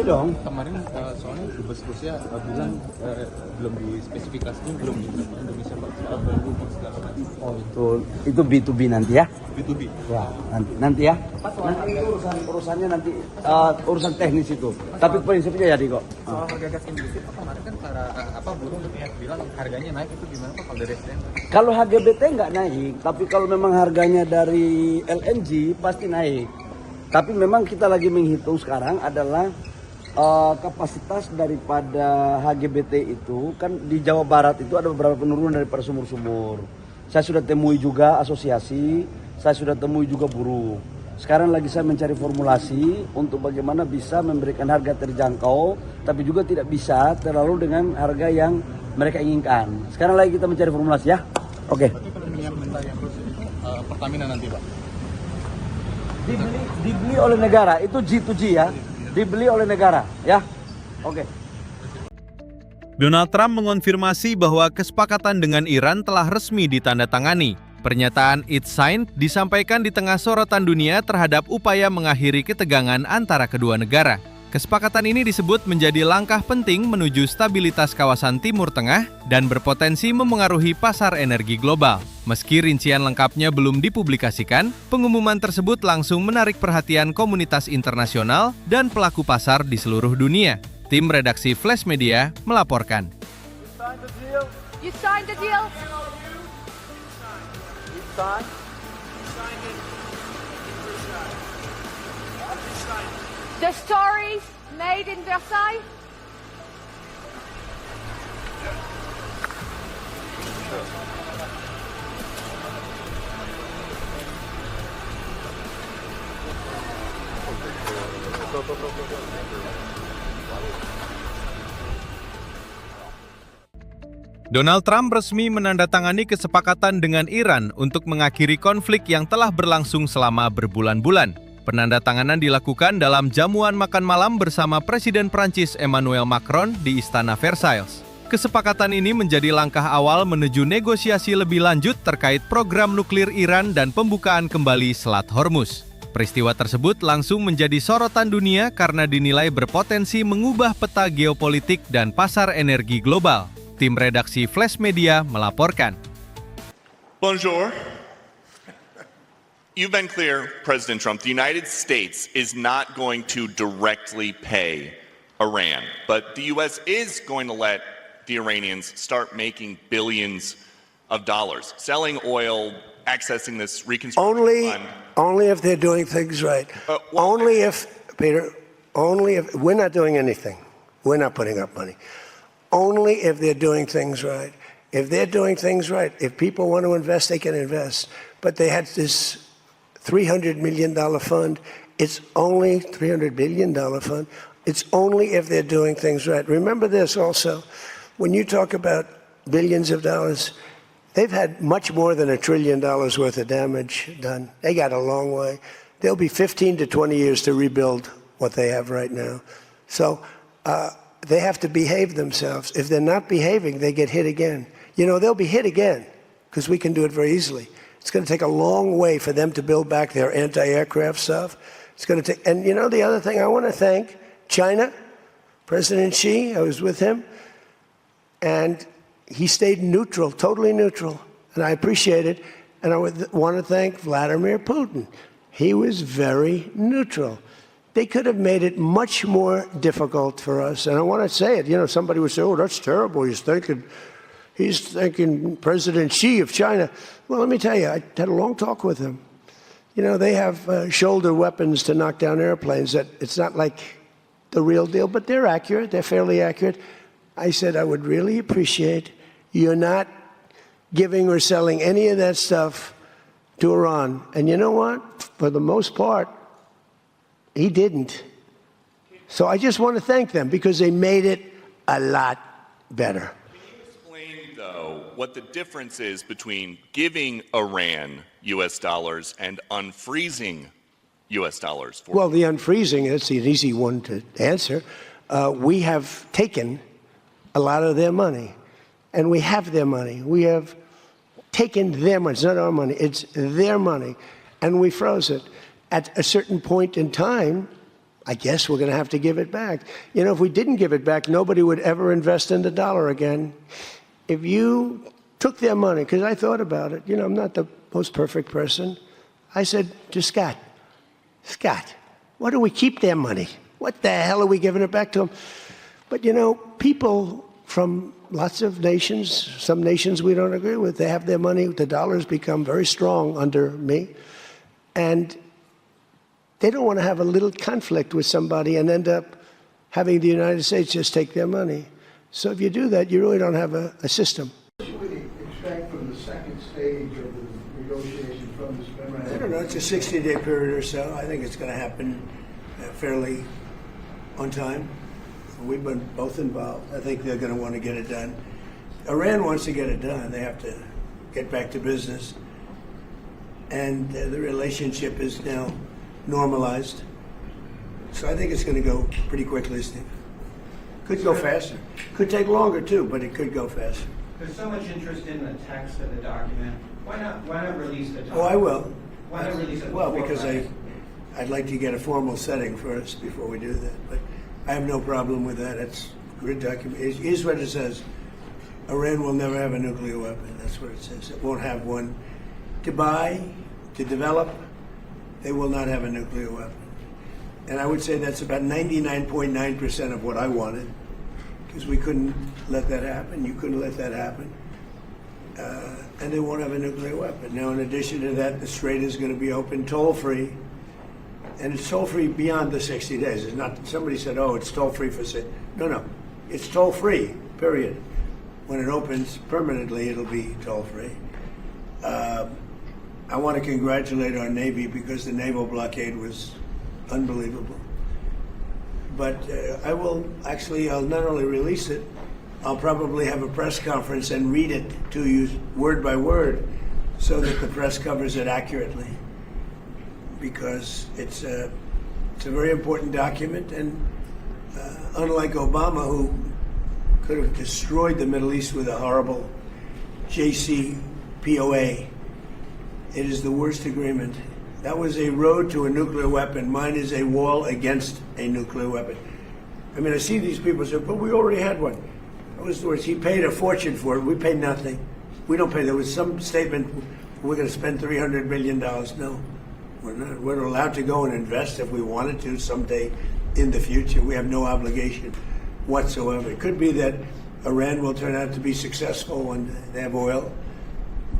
Boleh dong. Kemarin soalnya dubes Rusia bilang belum dispesifikasikan, belum diberapa Indonesia soal value segala macam. Oh itu B2B nanti ya? B2B. Ya nanti ya. Nanti urusannya nanti urusan teknis itu. Tapi prinsipnya jadi kok. Soal harga gas industri kemarin kan para buruh bilang harganya naik, itu gimana Pak kalau dari SDM? Kalau HGBT nggak naik, tapi kalau memang harganya dari LNG pasti naik. Tapi memang kita lagi menghitung sekarang adalah kapasitas daripada HGBT itu kan di Jawa Barat itu ada beberapa penurunan daripada sumur-sumur. Saya sudah temui juga asosiasi, saya sudah temui juga buruh. Sekarang lagi saya mencari formulasi untuk bagaimana bisa memberikan harga terjangkau, tapi juga tidak bisa terlalu dengan harga yang mereka inginkan. Sekarang lagi kita mencari formulasi ya. Oke. Berarti kalau minyak mentah yang terus itu Pertamina nanti Pak? Dibeli oleh negara, itu G2G ya. Dibeli oleh negara ya. Oke. Donald Trump mengonfirmasi bahwa kesepakatan dengan Iran telah resmi ditandatangani. Pernyataan "It's signed" disampaikan di tengah sorotan dunia terhadap upaya mengakhiri ketegangan antara kedua negara. Kesepakatan ini disebut menjadi langkah penting menuju stabilitas kawasan Timur Tengah dan berpotensi memengaruhi pasar energi global. Meski rincian lengkapnya belum dipublikasikan, pengumuman tersebut langsung menarik perhatian komunitas internasional dan pelaku pasar di seluruh dunia. Tim redaksi Flash Media melaporkan. You signed the deal? The stories made in Versailles? Donald Trump resmi menandatangani kesepakatan dengan Iran untuk mengakhiri konflik yang telah berlangsung selama berbulan-bulan. Penandatanganan dilakukan dalam jamuan makan malam bersama Presiden Prancis Emmanuel Macron di Istana Versailles. Kesepakatan ini menjadi langkah awal menuju negosiasi lebih lanjut terkait program nuklir Iran dan pembukaan kembali Selat Hormuz. Peristiwa tersebut langsung menjadi sorotan dunia karena dinilai berpotensi mengubah peta geopolitik dan pasar energi global. Tim redaksi Flash Media melaporkan. Bonjour. You've been clear, President Trump, the United States is not going to directly pay Iran, but the U.S. is going to let the Iranians start making billions of dollars, selling oil, accessing this reconstruction fund. Only if they're doing things right. Only if we're not doing anything. We're not putting up money. Only if they're doing things right. If they're doing things right, if people want to invest, they can invest. But they had this $300 million fund. It's only $300 billion fund. It's only if they're doing things right. Remember this also. When you talk about billions of dollars, they've had much more than $1 trillion worth of damage done. They got a long way. There'll be 15 to 20 years to rebuild what they have right now. So, they have to behave themselves. If they're not behaving, they get hit again. You know, they'll be hit again because we can do it very easily. It's going to take a long way for them to build back their anti-aircraft stuff. It's going to take, and you know, the other thing I want to thank China, President Xi, I was with him, and he stayed neutral, totally neutral, and I appreciate it. And I want to thank Vladimir Putin. He was very neutral. They could have made it much more difficult for us. And I want to say it. You know, somebody would say, oh, that's terrible. He's thinking President Xi of China. Well, let me tell you, I had a long talk with him. You know, they have shoulder weapons to knock down airplanes. That it's not like the real deal, but they're accurate. They're fairly accurate. I said, I would really appreciate you're not giving or selling any of that stuff to Iran. And you know what? For the most part, he didn't. So I just want to thank them because they made it a lot better. Can you explain, though, what the difference is between giving Iran U.S. dollars and unfreezing U.S. dollars? Well, the unfreezing, that's an easy one to answer. We have taken a lot of their money, and we have their money. We have taken their money. It's not our money. It's their money, and we froze it. At a certain point in time, I guess we're going to have to give it back. You know, if we didn't give it back, nobody would ever invest in the dollar again. If you took their money, because I thought about it, you know, I'm not the most perfect person. I said to Scott, why do we keep their money? What the hell are we giving it back to them? But, you know, people from lots of nations, some nations we don't agree with, they have their money. The dollar's become very strong under me. And they don't want to have a little conflict with somebody and end up having the United States just take their money. So if you do that, you really don't have a system. What should we expect from the second stage of the negotiation from this memorandum? I don't know. It's a 60-day period or so. I think it's going to happen fairly on time. We've been both involved. I think they're going to want to get it done. Iran wants to get it done. They have to get back to business. And the relationship is now normalized. So I think it's going to go pretty quickly, Steve. Could go faster. Could take longer, too, but it could go faster. There's so much interest in the text of the document. Why not release the document? Oh, I will. Why not release it? Well, before because Friday? I'd like to get a formal setting first before we do that. But I have no problem with that. It's a good document. Here's what it says. Iran will never have a nuclear weapon. That's what it says. It won't have one. To buy, to develop, they will not have a nuclear weapon. And I would say that's about 99.9% of what I wanted, because we couldn't let that happen. You couldn't let that happen. And they won't have a nuclear weapon. Now, in addition to that, the Strait is going to be open toll-free. And it's toll-free beyond the 60 days. It's not, somebody said, oh, it's toll-free for 6. No. It's toll-free, period. When it opens permanently, it'll be toll-free. I want to congratulate our Navy because the naval blockade was unbelievable. But I'll not only release it, I'll probably have a press conference and read it to you word by word so that the press covers it accurately. Because it's a very important document, and unlike Obama, who could have destroyed the Middle East with a horrible JCPOA, it is the worst agreement. That was a road to a nuclear weapon. Mine is a wall against a nuclear weapon. I mean, I see these people say, but we already had one. That was the worst. He paid a fortune for it. We paid nothing. We don't pay. There was some statement, we're going to spend $300 billion. No, we're not. We're allowed to go and invest if we wanted to someday in the future. We have no obligation whatsoever. It could be that Iran will turn out to be successful when they have oil.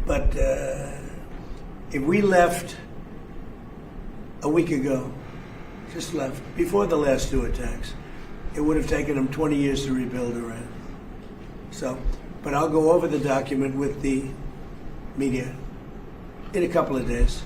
But if we left a week ago, just left, before the last two attacks, it would have taken them 20 years to rebuild Iran. So, but I'll go over the document with the media in a couple of days.